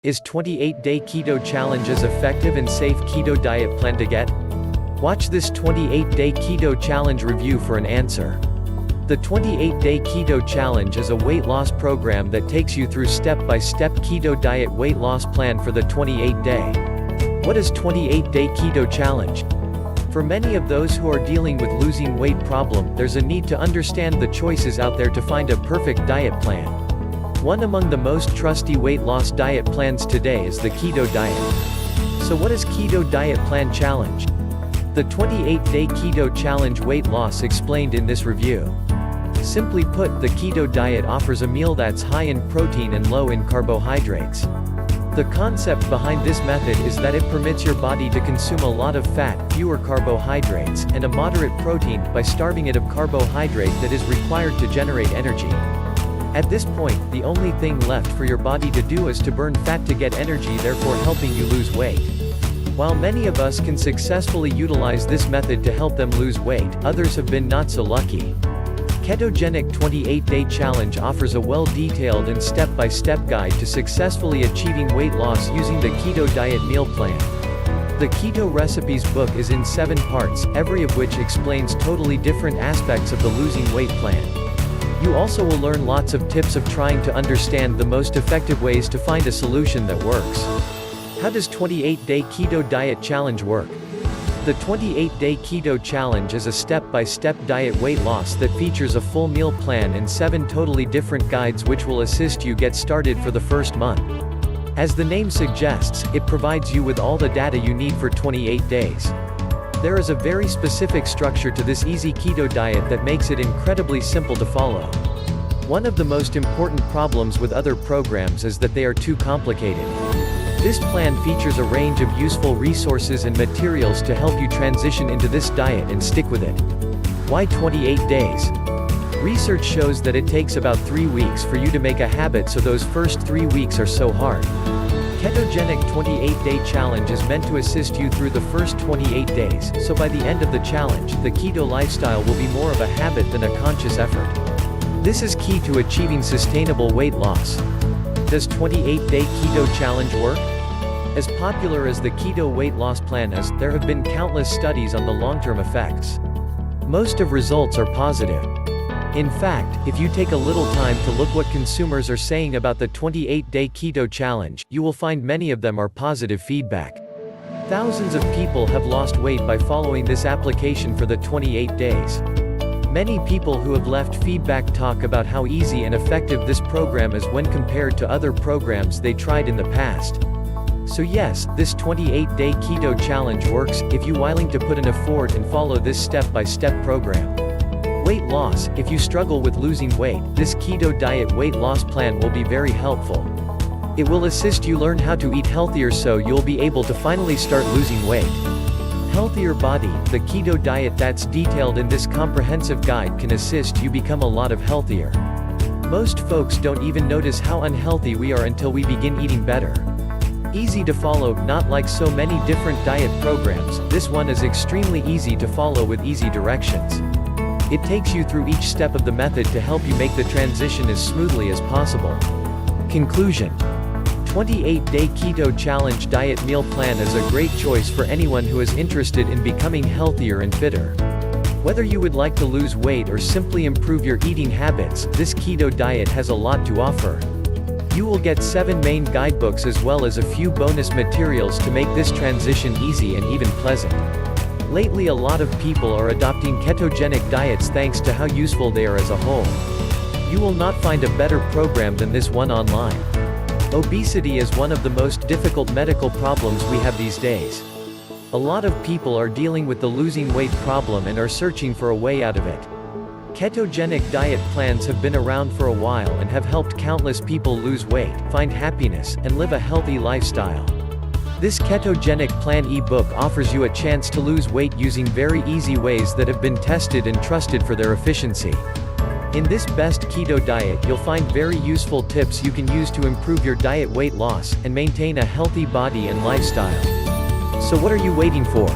Is 28-day keto challenge as effective and safe keto diet plan to get? Watch this 28-day keto challenge review for an answer. The 28-day keto challenge is a weight loss program that takes you through step-by-step keto diet weight loss plan for the 28-day. What is 28-day keto challenge? For many of those who are dealing with losing weight problem, there's a need to understand the choices out there to find a perfect diet plan. One among the most trusty weight loss diet plans today is the keto diet. So what is Keto Diet Plan Challenge? The 28-day keto challenge weight loss explained in this review. Simply put, the keto diet offers a meal that's high in protein and low in carbohydrates. The concept behind this method is that it permits your body to consume a lot of fat, fewer carbohydrates, and a moderate protein, by starving it of carbohydrate that is required to generate energy. At this point, the only thing left for your body to do is to burn fat to get energy, therefore helping you lose weight. While many of us can successfully utilize this method to help them lose weight, others have been not so lucky. Ketogenic 28-Day Challenge offers a well-detailed and step-by-step guide to successfully achieving weight loss using the keto diet meal plan. The Keto Recipes book is in 7 parts, every of which explains totally different aspects of the losing weight plan. You also will learn lots of tips of trying to understand the most effective ways to find a solution that works. How does 28-Day Keto Diet Challenge work? The 28-Day Keto Challenge is a step-by-step diet weight loss that features a full meal plan and 7 totally different guides which will assist you get started for the first month. As the name suggests, it provides you with all the data you need for 28 days. There is a very specific structure to this easy keto diet that makes it incredibly simple to follow. One of the most important problems with other programs is that they are too complicated. This plan features a range of useful resources and materials to help you transition into this diet and stick with it. Why 28 days? Research shows that it takes about 3 weeks for you to make a habit, so those first 3 weeks are so hard. Ketogenic 28-Day Challenge is meant to assist you through the first 28 days, so by the end of the challenge, the keto lifestyle will be more of a habit than a conscious effort. This is key to achieving sustainable weight loss. Does 28-Day Keto Challenge work? As popular as the keto weight loss plan is, there have been countless studies on the long-term effects. Most of results are positive. In fact, if you take a little time to look what consumers are saying about the 28-Day Keto Challenge, you will find many of them are positive feedback. Thousands of people have lost weight by following this application for the 28 days. Many people who have left feedback talk about how easy and effective this program is when compared to other programs they tried in the past. So yes, this 28-Day Keto Challenge works, if you're willing to put in effort and follow this step-by-step program. Weight loss: if you struggle with losing weight, this keto diet weight loss plan will be very helpful. It will assist you learn how to eat healthier so you'll be able to finally start losing weight. Healthier body: the keto diet that's detailed in this comprehensive guide can assist you become a lot of healthier. Most folks don't even notice how unhealthy we are until we begin eating better. Easy to follow: not like so many different diet programs, this one is extremely easy to follow with easy directions. It takes you through each step of the method to help you make the transition as smoothly as possible. Conclusion: 28-Day Keto Challenge Diet Meal Plan is a great choice for anyone who is interested in becoming healthier and fitter. Whether you would like to lose weight or simply improve your eating habits, this keto diet has a lot to offer. You will get 7 main guidebooks as well as a few bonus materials to make this transition easy and even pleasant. Lately, a lot of people are adopting ketogenic diets thanks to how useful they are as a whole. You will not find a better program than this one online. Obesity is one of the most difficult medical problems we have these days. A lot of people are dealing with the losing weight problem and are searching for a way out of it. Ketogenic diet plans have been around for a while and have helped countless people lose weight, find happiness, and live a healthy lifestyle. This ketogenic plan e-book offers you a chance to lose weight using very easy ways that have been tested and trusted for their efficiency. In this best keto diet, you'll find very useful tips you can use to improve your diet weight loss and maintain a healthy body and lifestyle. So what are you waiting for?